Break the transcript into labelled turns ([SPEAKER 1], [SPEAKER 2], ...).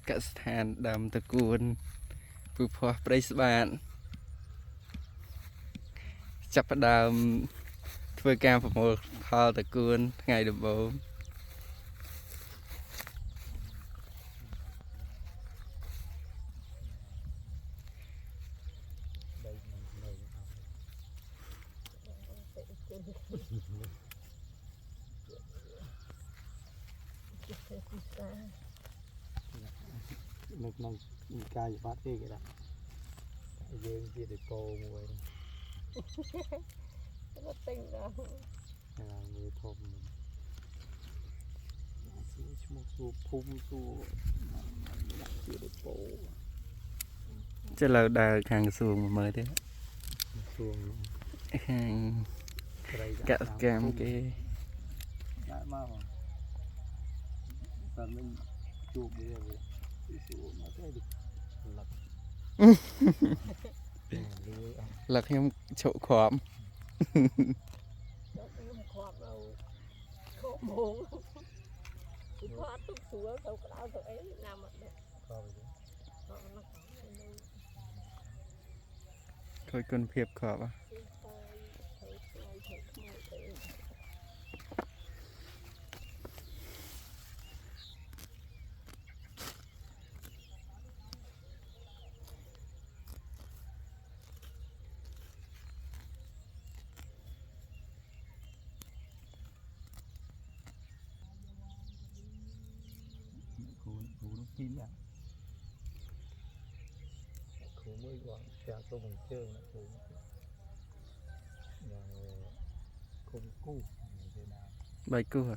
[SPEAKER 1] กสถานดำตระกูลผู้พอปริสบานจับดำធ្វើការប្រមូលផលតកួនថ្ងៃដំបូង
[SPEAKER 2] នៅក្នុងកាយបាត់ទេគេថាយើងជាដេប៉ូមួយ
[SPEAKER 3] nó tinh ra
[SPEAKER 2] មើលធំឈ្មោះសួរភូមិសួរដាក់ជាដេប៉ូ
[SPEAKER 1] ចេះលើដើរខាងក្រសួងមើលទេ
[SPEAKER 2] សួរ
[SPEAKER 1] ខាង
[SPEAKER 2] ត្រី
[SPEAKER 1] កសកម្មគេ
[SPEAKER 2] ដាក់មកតែមិនជួបវាសួរមកទេលឹក
[SPEAKER 1] លឹកខ្ញុំឈក់គ្រាប់
[SPEAKER 3] nó khoác đâu khổ muộn thì thoát tục xuống đâu có đau thôi ấy nằm ở đây
[SPEAKER 1] ឃើញគុណភាពគ្រាប់
[SPEAKER 2] cú nó kín à cú mới gọi chả tôi bằng chơi là cú và không cu thế nào
[SPEAKER 1] 3 គូ